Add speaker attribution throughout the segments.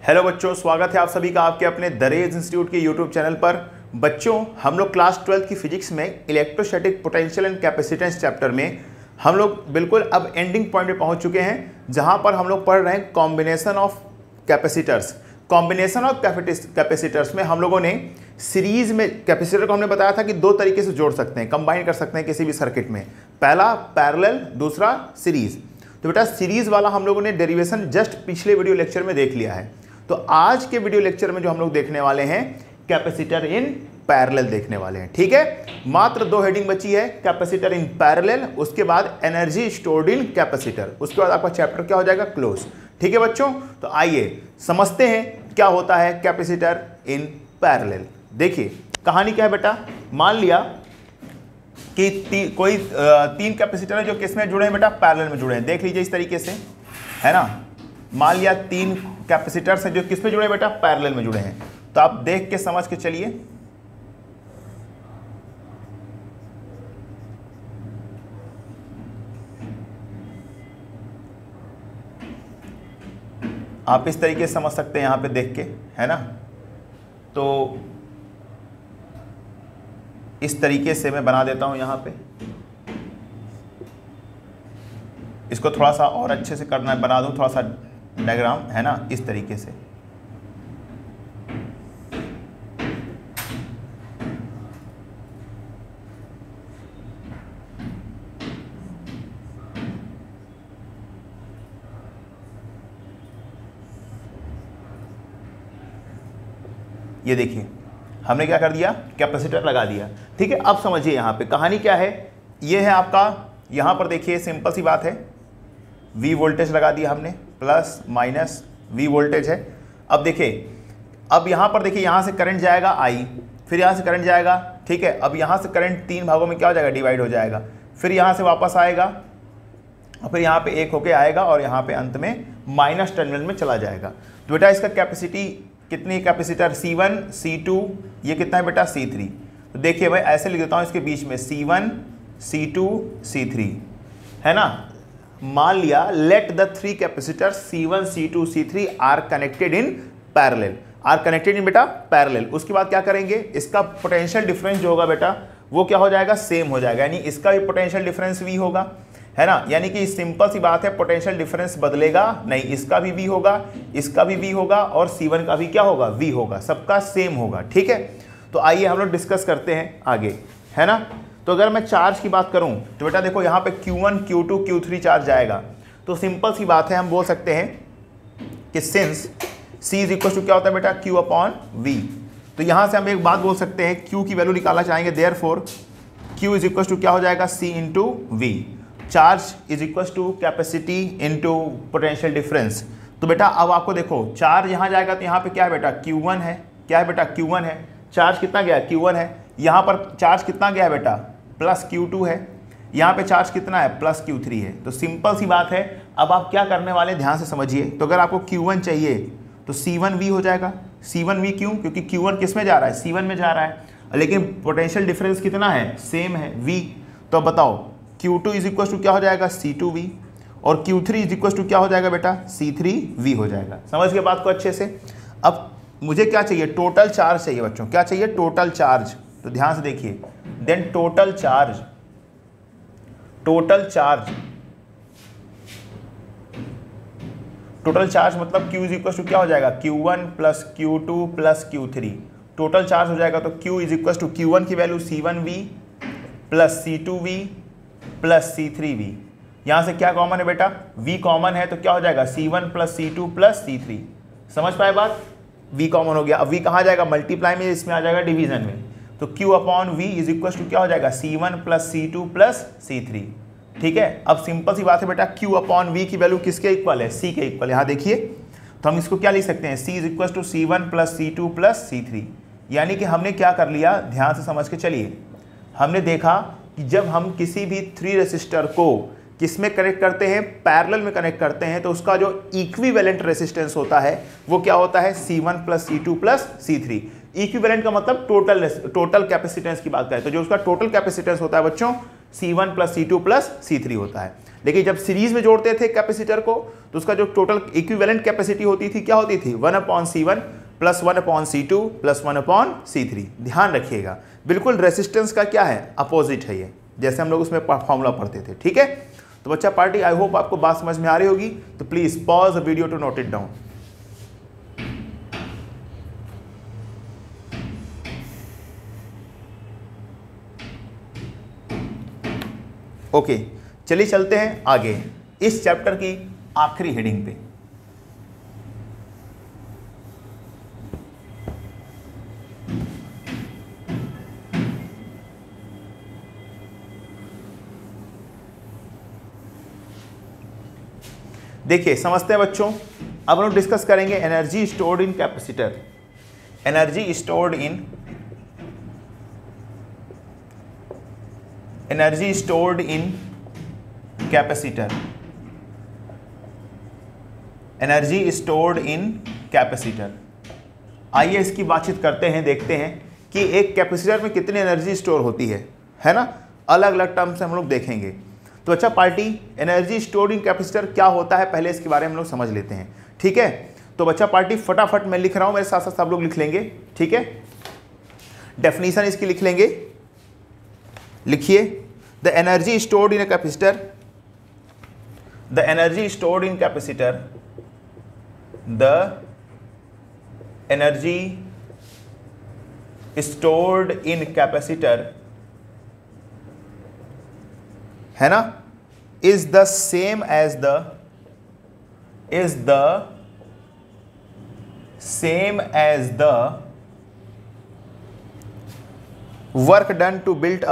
Speaker 1: Hello बच्चों, स्वागत है आप सभी का आपके अपने दरेज इंस्टीट्यूट के यूट्यूब चैनल पर। बच्चों, हम लोग क्लास 12 की फिजिक्स में electrostatic potential and capacitance chapter में हम लोग बिल्कुल अब एंडिंग पॉइंट पे पहुंच चुके हैं, जहां पर हम लोग पढ़ रहे हैं combination of capacitors. Combination of capacitors में हम लोगों ने सीरीज में कैपेसिटर को हमने बताया था कि दो तरीके से जोड़ सकते हैं, कंबाइन कर सकते हैं किसी भी सर्किट में। पहला पैरेलल, दूसरा सीरीज। तो बेटा सीरीज वाला हम लोगों ने डेरिवेशन जस्ट पिछले वीडियो लेक्चर में देख लिया है। तो आज के वीडियो लेक्चर में जो हम लोग देखने वाले हैं कैपेसिटर इन पैरेलल देखने वाले हैं। ठीक है, मात्र दो हेडिंग बची है, कैपेसिटर इन पैरेलल, उसके बाद एनर्जी स्टोर्ड इन कैपेसिटर, उसके बाद आपका चैप्टर क्या हो जाएगा, क्लोज। ठीक है बच्चों, तो आइए समझते हैं क्या होता है कैपेसिटर इन पैरेलल। देखिए कहानी क्या है बेटा, मान लिया कि कोई तीन कैपेसिटर है जो किस में जुड़े हैं बेटा, पैरेलल में जुड़े हैं। देख लीजिए इस तरीके से, है ना। मान लिया तीन कैपेसिटर्स हैं जो किस में जुड़े हैं बेटा, पैरेलल में जुड़े हैं। तो आप देख के समझ के चलिए। आप इस तरीके से समझ सकते हैं यहां पे देख के, है ना। तो इस तरीके से मैं बना देता हूं यहां पे। इसको थोड़ा सा और अच्छे से करना है, बना दूं थोड़ा सा डायग्राम, है ना, इस तरीके से। ये देखिए हमने क्या कर दिया, कैपेसिटर लगा दिया। ठीक है, अब समझिए यहाँ पे कहानी क्या है। ये है आपका, यहाँ पर देखिए सिंपल सी बात है, V वोल्टेज लगा दिया हमने, प्लस माइनस V वोल्टेज है। अब देखिए, अब यहाँ पर देखिए, यहाँ से करंट जाएगा I, फिर यहाँ से करंट जाएगा। ठीक है, अब यहाँ से करंट तीन भागों में क्या हो जाएगा, डिवाइड हो जाएगा। फिर यहाँ से वापस आएगा और फिर यहाँ पे एक होके आएगा और यहाँ पे अंत में माइनस टर्मिनल में चला जाएगा। तो बेटा इसका कैपेसिटी कितनी, कैपेसिटर C1 C2, ये कितना है बेटा C3। तो देखिए भाई ऐसे लिख देता हूँ इसके बीच में C1 C2 C3, है ना। मान लिया let the three capacitor C1 C2 C3 are connected in parallel. Are connected in बेटा पैरेलल। उसके बाद क्या करेंगे, इसका पोटेंशियल डिफरेंस जो होगा बेटा वो क्या हो जाएगा, सेम हो जाएगा, यानी इसका भी पोटेंशियल डिफरेंस V होगा, है ना। यानी कि सिंपल सी बात है, पोटेंशियल डिफरेंस बदलेगा नहीं, इसका भी V होगा, इसका भी V होगा और C1 का भी क्या होगा, V होगा, सबका सेम होगा। ठीक है, तो आइए हम लोग डिस्कस करते हैं आगे, है ना। तो अगर मैं चार्ज की बात करूं तो बेटा देखो यहाँ पे Q1 Q2 Q3 चार्ज जाएगा। तो सिंपल सी बात है, हम बोल सकते हैं कि since C is equal to क्या होता है बेटा, Q अपॉन V। तो यहाँ से हम एक बात बोल सकते हैं, Q की वैल्यू निकालना चाहेंगे, therefore Q is equal to क्या हो जाएगा, C into V। Charge is equal to capacity into potential difference. तो बेटा अब आपको देखो, चार्ज यहाँ जाएगा तो यहाँ पे क्या है बेटा, Q1 है, क्या है बेटा, Q1 है। चार्ज कितना गया, Q1 है। यहाँ पर चार्ज कितना गया बेटा, प्लस Q2 है। यहाँ पे चार्ज कितना है, प्लस Q3 है। तो सिंपल सी बात है, अब आप क्या करने वाले ध्यान से समझिए। तो अगर आपको Q1 चाहिए तो C1V हो जाएगा। C1V क्यों, क्योंकि Q1 किस में जा रहा है, C1 में जा रहा है, लेकिन पोटेंशियल डिफरेंस कितना है, सेम है, V। तो बताओ Q2 इज इक्वल टू क्या हो जाएगा, C2V, और Q3 इज इक्वल टू क्या हो जाएगा बेटा, C3V हो जाएगा। समझ गए बात को अच्छे से। अब मुझे क्या चाहिए, टोटल चार्ज चाहिए बच्चों, क्या चाहिए, टोटल चार्ज। तो ध्यान से देखिए, then total charge, total charge, total charge मतलब Q इज इक्वल टू क्या हो जाएगा, Q1 plus Q2 plus Q3, total charge हो जाएगा। तो Q is equal to Q1 की value C1V plus C2V plus C3V। यहां से क्या कॉमन है बेटा, V कॉमन है, तो क्या हो जाएगा, C1 plus C2 plus C3। समझ पाए बात, V कॉमन हो गया। अब V कहाँ जाएगा, मल्टीप्लाई में, इसमें आ जाएगा डिवीजन में। तो Q upon V is equal to क्या हो जाएगा, C1 plus C2 plus C3। ठीक है, अब सिंपल सी बात है बेटा, Q अपॉन V की वैल्यू किसके इक्वल है, C के इक्वल। यहाँ देखिए, तो हम इसको क्या लिख सकते हैं, C is equal to C1 plus C2 plus C3। यानी कि हमने क्या कर लिया, ध्यान से समझ के चलिए। हमने देखा कि जब हम किसी भी थ्री रेसिस्टर को किस में कनेक्ट करते हैं, पैरेलल में कनेक्ट करते हैं, तो उसका जो इक्विवेलेंट रेसिस्टेंस होता है वो क्या होता है, C1 plus C2 plus C3। Equivalent का मतलब टोटल कैपेसिटेंस की बात करें तो जो उसका टोटल कैपेसिटेंस होता है बच्चों, C1 plus C2 plus C3 होता है। लेकिन जब सीरीज में जोड़ते थे कैपेसिटर को तो उसका जो टोटल इक्विवेलेंट कैपेसिटी होती थी क्या होती थी 1/C1 plus 1/C2 plus 1/C3। ध्यान रखिएगा, बिल्कुल रेसिस्टेंस का क्या है, अपोजिट है ये, जैसे हम लोग उसमें फॉर्मूला पढ़ते थे। ठीक है, तो बच्चा पार्टी आई होप आपको बात समझ में आ रही होगी। तो please pause the video to note it down. Okay, चलिए चलते हैं आगे इस चैप्टर की आखिरी हेडिंग पे। देखिए समझते हैं बच्चों, अब हम लोग डिस्कस करेंगे एनर्जी स्टोर्ड इन कैपेसिटर। एनर्जी स्टोर्ड इन कैपेसिटर, एनर्जी स्टोर्ड इन कैपेसिटर। आइए इसकी बातचीत करते हैं, देखते हैं कि एक कैपेसिटर में कितनी एनर्जी स्टोर होती है ना। अलग अलग टर्म से हम लोग देखेंगे। तो अच्छा पार्टी, एनर्जी स्टोर्ड इन कैपेसिटर क्या होता है, पहले इसके बारे में हम लोग समझ लेते हैं। ठीक है, तो बच्चा पार्टी फटाफट मैं लिख रहा हूं, मेरे साथ साथ सब लोग लिख लेंगे। ठीक है, डेफिनेशन इसकी लिख लेंगे, लिखिए। The energy stored in capacitor, the energy stored in capacitor, the energy stored in capacitor, है ना, is the same as the work done to build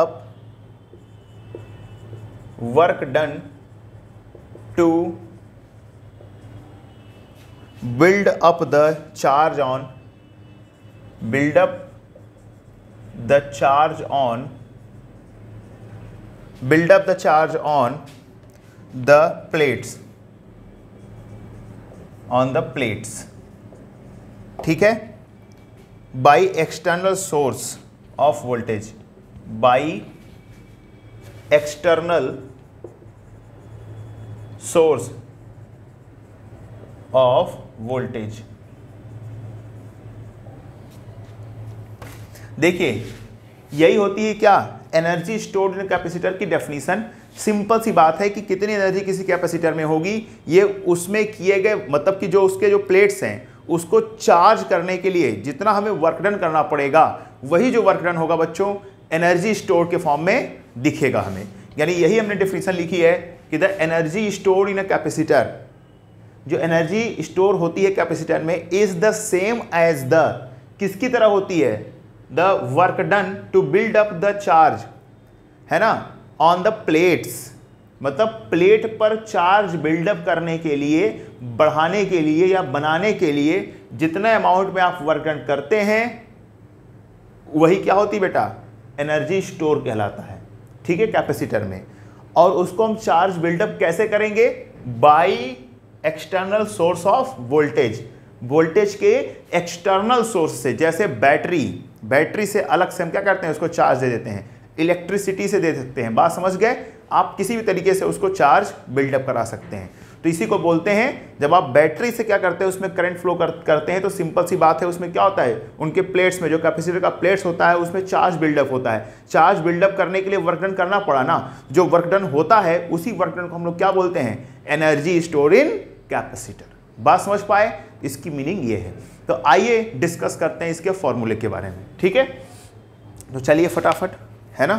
Speaker 1: up the charge on the plates, ठीक है, by external source of voltage, by external source of voltage। देखिए यही होती है क्या, energy stored इन capacitor की डेफिनेशन। सिंपल सी बात है कि कितनी एनर्जी किसी कैपेसिटर में होगी, ये उसमें किए गए मतलब कि जो उसके जो प्लेट्स हैं उसको चार्ज करने के लिए जितना हमें वर्क डन करना पड़ेगा, वही जो वर्क डन होगा बच्चों एनर्जी स्टोर के फॉर्म में दिखेगा हमें। यानी यही हमने डेफिनेशन लिखी है कि the energy stored in a capacitor, जो एनर्जी स्टोर होती है कैपेसिटर में, is the same as the, किसकी तरह होती है, the work done to build up the charge, है ना, ऑन द प्लेट्स, मतलब प्लेट पर चार्ज बिल्डअप करने के लिए, बढ़ाने के लिए या बनाने के लिए जितना अमाउंट में आप वर्क डन करते हैं वही क्या होती बेटा, एनर्जी स्टोर कहलाता है। ठीक है, कैपेसिटर में। और उसको हम चार्ज बिल्डअप कैसे करेंगे, by external source of voltage, voltage के एक्सटर्नल सोर्स से, जैसे बैटरी से अलग से हम क्या करते हैं, उसको चार्ज दे देते हैं, इलेक्ट्रिसिटी से दे सकते हैं। बात समझ गए, आप किसी भी तरीके से उसको चार्ज बिल्डअप करा सकते हैं। तो इसी को बोलते हैं, जब आप बैटरी से क्या करते हैं, उसमें करंट फ्लो करते हैं, तो सिंपल सी बात है, उसमें क्या होता है, उनके प्लेट्स में, जो कैपेसिटर का प्लेट्स होता है उसमें चार्ज बिल्डअप होता है। चार्ज बिल्डअप करने के लिए वर्क डन करना पड़ा ना, जो वर्क डन होता है उसी वर्क डन को हम लोग क्या बोलते हैं, एनर्जी स्टोर इन कैपेसिटर। बात समझ पाए, इसकी मीनिंग ये है। तो आइए डिस्कस करते हैं इसके फॉर्मूले के बारे में। ठीक है, तो चलिए फटाफट, है ना।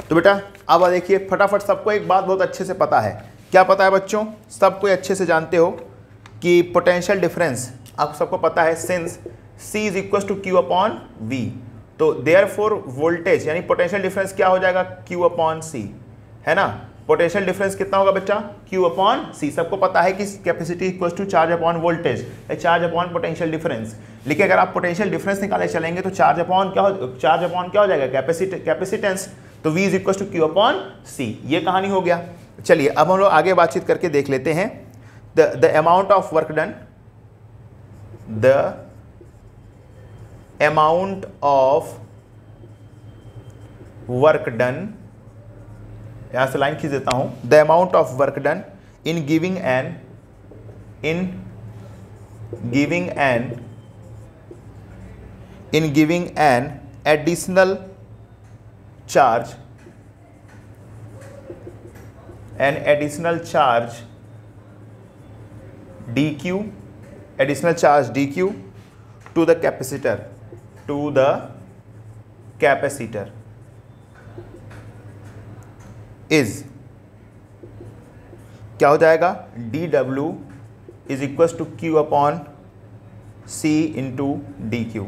Speaker 1: तो बेटा अब देखिए फटाफट, सबको एक बात बहुत अच्छे से पता है। क्या पता है बच्चों, सबको अच्छे से जानते हो कि पोटेंशियल डिफरेंस आप सबको पता है, since C is equal to Q upon V, तो देयरफॉर वोल्टेज यानी पोटेंशियल डिफरेंस क्या हो जाएगा, Q अपॉन C, है ना। पोटेंशियल डिफरेंस कितना होगा बच्चा, Q अपॉन C। सबको पता है कि capacity equal to charge upon voltage, charge upon potential difference. लेकिन अगर आप पोटेंशियल डिफरेंस निकाले चलेंगे तो चार्ज अपॉन क्या हो जाएगा, कैपेसिटेंस। तो V is equal to Q upon C, ये कहानी हो गया। चलिए अब हम लोग आगे बातचीत करके देख लेते हैं। The amount of work done, the amount of work done, यहां से लाइन खींच देता हूं, the amount of work done in giving an additional charge dq, additional charge dq to the capacitor is क्या हो जाएगा, dw is equal to q upon c into D Q.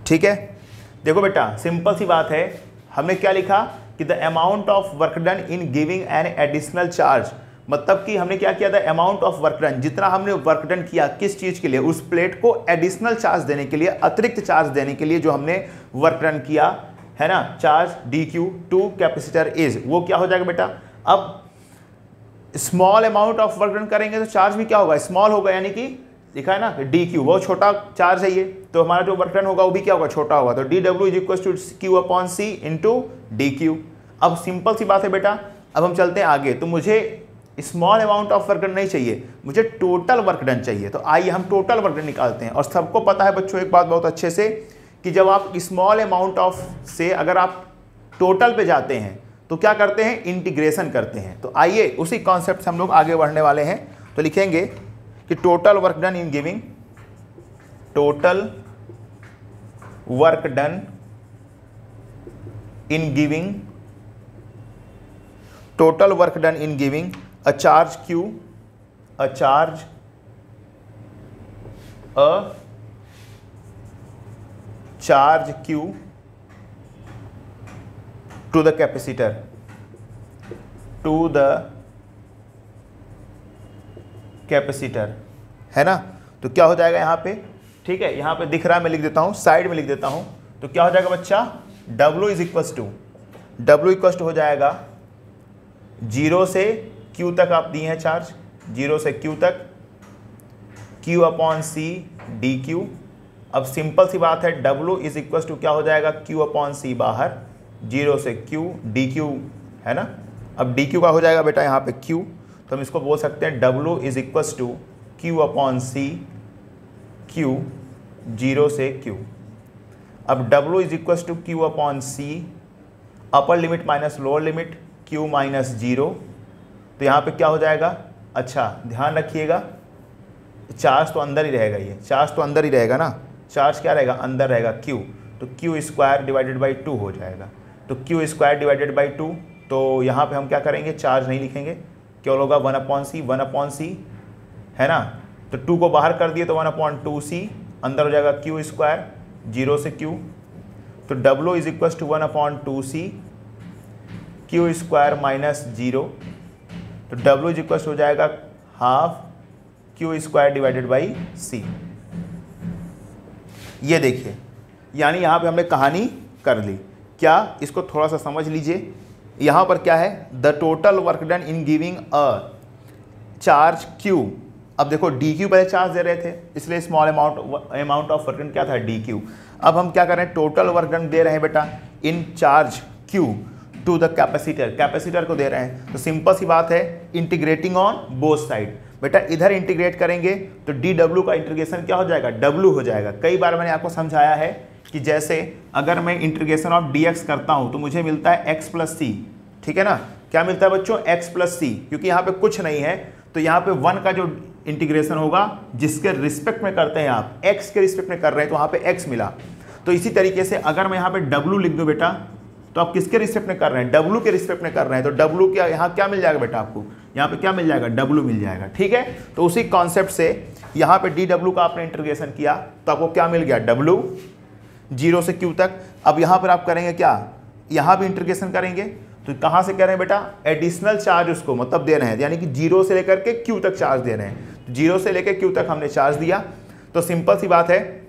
Speaker 1: ठीक है, देखो बेटा सिंपल सी बात है, हमने क्या लिखा कि the amount of work done in giving an additional charge, मतलब कि हमने क्या किया था, अमाउंट ऑफ वर्क डन, जितना हमने वर्क डन किया किस चीज के लिए, उस प्लेट को एडिशनल चार्ज देने के लिए, अतिरिक्त चार्ज देने के लिए जो हमने वर्क डन किया है ना, charge D Q to capacitor is, वो क्या हो जाएगा बेटा, अब small amount of work done करेंगे तो चार्ज भी क्या होगा, स्मॉल होगा, यानी कि लिखा है ना डी क्यू, वो छोटा चार्ज है ये, तो हमारा जो वर्क डन होगा वो भी क्या होगा, छोटा होगा, तो D W is equal to Q upon C into D Q. अब सिंपल सी बात है बेटा, अब हम चलते हैं आगे, तो मुझे small amount of work done नहीं चाहिए, मुझे टोटल वर्क डन चाहिए, तो आइए हम टोटल वर्क डन निकालते हैं। और सबको पता है बच्चों एक बात बहुत अच्छे से, कि जब आप स्मॉल अमाउंट ऑफ से अगर आप टोटल पे जाते हैं तो क्या करते हैं, इंटीग्रेशन करते हैं। तो आइए उसी कॉन्सेप्ट से हम लोग आगे बढ़ने वाले हैं, तो लिखेंगे कि total work done in giving, total work done in giving, total work done in giving a charge q, a charge q to the capacitor, है ना। तो क्या हो जाएगा यहाँ पे, ठीक है, यहाँ पे दिख रहा है, मैं लिख देता हूँ, साइड में लिख देता हूँ, तो क्या हो जाएगा बच्चा, W इज इक्वल टू हो जाएगा 0 से Q तक आप दिए हैं चार्ज, 0 से Q तक, Q upon C D Q. अब सिंपल सी बात है, W इज इक्वल टू क्या हो जाएगा, Q अपॉन सी बाहर, 0 से Q डी क्यू, है ना। अब डी क्यू का हो जाएगा बेटा यहाँ पे Q, तो हम इसको बोल सकते हैं W is equal to Q upon C, Q 0 से Q। अब W is equal to Q upon C, upper limit minus lower limit, Q minus 0, तो यहाँ पे क्या हो जाएगा, अच्छा ध्यान रखिएगा, चार्ज तो अंदर ही रहेगा, ये चार्ज तो अंदर ही रहेगा ना, चार्ज क्या रहेगा, अंदर रहेगा Q, तो Q स्क्वायर डिवाइडेड बाई 2 हो जाएगा, तो Q स्क्वायर डिवाइडेड बाई 2, तो यहाँ पे हम क्या करेंगे, चार्ज नहीं लिखेंगे, क्या होगा 1 अपॉन सी, है ना, तो 2 को बाहर कर दिए तो 1/2c, अंदर हो जाएगा Q स्क्वायर 0 से Q, तो W is equal to 1/2c, Q square minus 0, तो W इज इक्वल हो जाएगा half Q square divided by C। ये देखिए, यानी यहाँ पे हमने कहानी कर ली, क्या, इसको थोड़ा सा समझ लीजिए, यहाँ पर क्या है, the total work done in giving a charge Q। अब देखो DQ पहले चार्ज दे रहे थे, इसलिए small amount of work done क्या था, DQ। अब हम क्या कर रहे हैं, टोटल वर्क डन दे रहे हैं बेटा in charge Q to the capacitor, capacitor को दे रहे हैं, तो सिंपल सी बात है, इंटीग्रेटिंग ऑन बोथ साइड, बेटा इधर इंटीग्रेट करेंगे तो dw का इंटीग्रेशन क्या हो जाएगा, w हो जाएगा। कई बार मैंने आपको समझाया है कि जैसे अगर मैं इंटीग्रेशन ऑफ dx करता हूं तो मुझे मिलता है x प्लस सी, ठीक है ना, क्या मिलता है बच्चों, x प्लस सी, क्योंकि यहाँ पे कुछ नहीं है, तो यहाँ पे 1 का जो इंटीग्रेशन होगा जिसके रिस्पेक्ट में करते हैं आप, x के रिस्पेक्ट में कर रहे हैं, तो वहाँ पे x मिला। तो इसी तरीके से अगर मैं यहाँ पे w लिख दूँ बेटा, तो आप किसके रिस्पेक्ट में कर रहे हैं, W के रिस्पेक्ट में कर रहे हैं, तो W क्या, यहाँ क्या मिल जाएगा बेटा आपको, यहाँ पे क्या मिल जाएगा, W मिल जाएगा, ठीक है। तो उसी कॉन्सेप्ट से यहाँ पे dW का आपने इंटीग्रेशन किया तो आपको क्या मिल गया, W 0 से Q तक। अब यहाँ पर आप करेंगे क्या, यहाँ भी इंटीग्रेशन करेंगे, तो कहाँ से कह रहे हैं बेटा, एडिशनल चार्ज उसको मतलब दे रहे हैं, यानी कि 0 से लेकर के Q तक चार्ज दे रहे हैं, 0 से लेकर Q तक हमने चार्ज दिया, तो सिंपल सी बात है,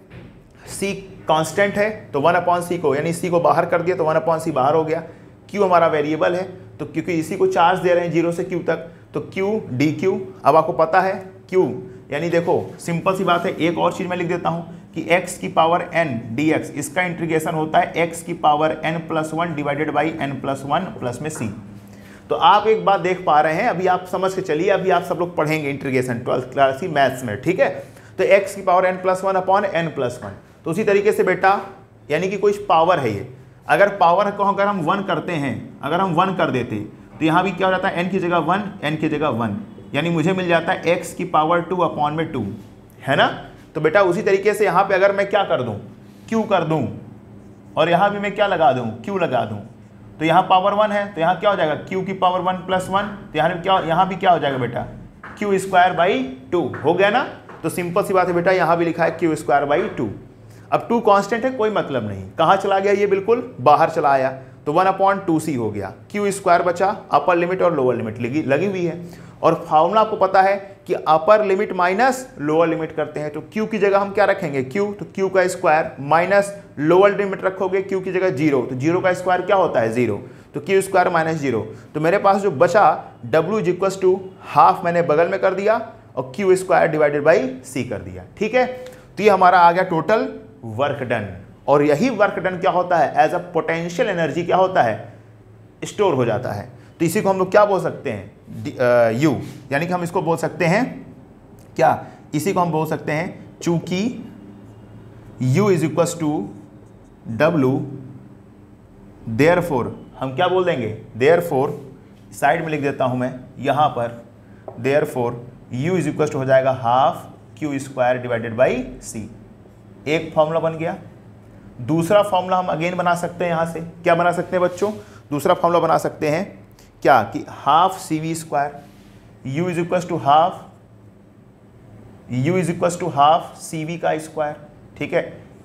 Speaker 1: C कांस्टेंट है, तो 1/c को, यानी C को बाहर कर दिया तो 1/c बाहर हो गया, Q हमारा वेरिएबल है, तो क्योंकि इसी को चार्ज दे रहे हैं 0 से Q तक, तो Q dQ। अब आपको पता है Q, यानी देखो सिंपल सी बात है, एक और चीज़ मैं लिख देता हूँ, कि x की पावर n dx, इसका इंटीग्रेशन होता है x की power n+1 divided by n+1 plus में c। तो आप एक बात देख पा रहे हैं, अभी आप समझ के चलिए, अभी आप सब लोग पढ़ेंगे इंटीग्रेशन 12th क्लास की मैथ्स में, ठीक है। तो x की पावर n+1 अपॉन n+1, तो उसी तरीके से बेटा यानी कि कोई पावर है ये, अगर पावर को अगर हम 1 करते हैं, अगर हम 1 कर देते तो यहाँ भी क्या हो जाता है, n की जगह 1, n की जगह 1, यानी मुझे मिल जाता है x की पावर 2 अपॉन में 2, है ना। तो बेटा उसी तरीके से यहाँ पे अगर मैं क्या कर दूँ, q कर दूँ, और यहाँ भी मैं क्या लगा दूँ, q लगा दूँ, तो यहाँ पावर 1 है, तो यहाँ क्या हो जाएगा, q की पावर 1 + 1, तो यहाँ भी क्या हो जाएगा बेटा, q²/2 हो गया ना। तो सिंपल सी बात है बेटा, यहाँ भी लिखा है q²/2। अब 2 कांस्टेंट है, कोई मतलब नहीं, कहाँ चला गया ये, बिल्कुल बाहर चला आया, तो 1/2c हो गया, q² बचा, अपर लिमिट और लोअर लिमिट लगी हुई है। और फार्मूला आपको पता है कि अपर लिमिट माइनस लोअर लिमिट करते हैं, तो q की जगह हम क्या रखेंगे, q, तो q का स्क्वायर माइनस लोअर लिमिट रखोगे q की जगह 0, तो 0 का स्क्वायर क्या होता है 0, तो q² - 0। तो मेरे पास जो बचा w = हाफ मैंने बगल में कर दिया और q² डिवाइडेड बाई c कर दिया, ठीक है। तो ये हमारा आ गया टोटल वर्क डन, और यही वर्क डन क्या होता है, एज अ पोटेंशियल एनर्जी क्या होता है, स्टोर हो जाता है। तो इसी को हम लोग क्या बोल सकते हैं, U, यानी कि हम इसको बोल सकते हैं क्या, इसी को हम बोल सकते हैं चूंकि U = W, देयरफॉर हम क्या बोल देंगे, देयरफॉर साइड में लिख देता हूं मैं यहाँ पर, देयरफॉर U = हो जाएगा half q² divided by c। एक फॉर्मूला बन गया। दूसरा फॉर्मूला हम अगेन बना सकते हैं, यहाँ से क्या बना सकते हैं बच्चों, दूसरा फॉर्मूला बना सकते हैं क्या, कि half cv², u = half cv का स्क्वायर, ठीक है,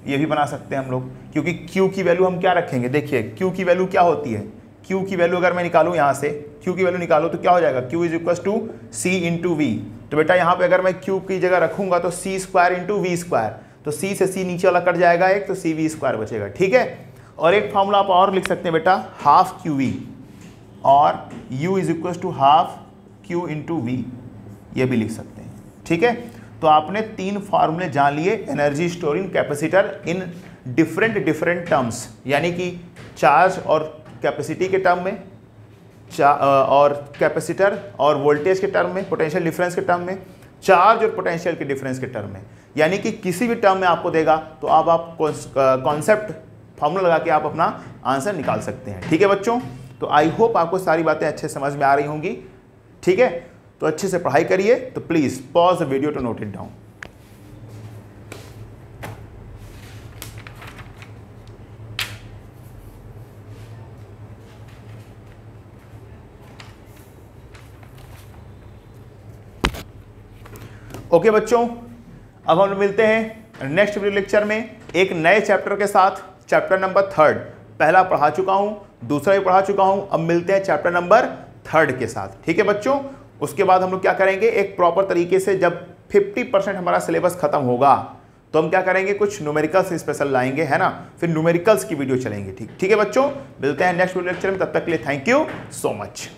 Speaker 1: ये भी बना सकते हैं हम लोग, क्योंकि q की वैल्यू हम क्या रखेंगे, देखिए q की वैल्यू क्या होती है, q की वैल्यू अगर मैं निकालूं यहाँ से, q की वैल्यू निकालो तो क्या हो जाएगा, q = c × v। तो बेटा यहाँ पे अगर मैं q की जगह रखूंगा तो c² × v², तो c से c नीचे वाला कट जाएगा एक, तो cv² बचेगा, ठीक है। और एक फॉर्मूला आप और लिख सकते हैं बेटा, हाफ qv और u = हाफ q × v, ये भी लिख सकते हैं, ठीक है। तो आपने 3 फार्मूले जान लिए energy storing capacitor in different terms, यानी कि चार्ज और कैपेसिटी के टर्म में, और कैपेसिटर और वोल्टेज के टर्म में, पोटेंशियल डिफरेंस के टर्म में, चार्ज और पोटेंशियल के डिफरेंस के टर्म में, यानी कि किसी भी टर्म में आपको देगा तो अब आप कॉन्सेप्ट फार्मूला लगा के आप अपना आंसर निकाल सकते हैं, ठीक है बच्चों। तो आई होप आपको सारी बातें अच्छे समझ में आ रही होंगी, ठीक है। तो अच्छे से पढ़ाई करिए, तो please pause the video to note it down. Okay बच्चों, अब हम मिलते हैं नेक्स्ट वीडियो लेक्चर में एक नए चैप्टर के साथ, चैप्टर नंबर 3। पहला पढ़ा चुका हूं, दूसरा भी पढ़ा चुका हूं, अब मिलते हैं चैप्टर नंबर 3 के साथ, ठीक है बच्चों। उसके बाद हम लोग क्या करेंगे, एक प्रॉपर तरीके से जब 50% हमारा सिलेबस खत्म होगा तो हम क्या करेंगे, कुछ न्यूमेरिकल्स स्पेशल लाएंगे, है ना, फिर न्यूमेरिकल्स की वीडियो चलेंगे, ठीक है बच्चों। मिलते हैं नेक्स्ट वीडियो लेक्चर में, तब तक के लिए थैंक यू सो मच।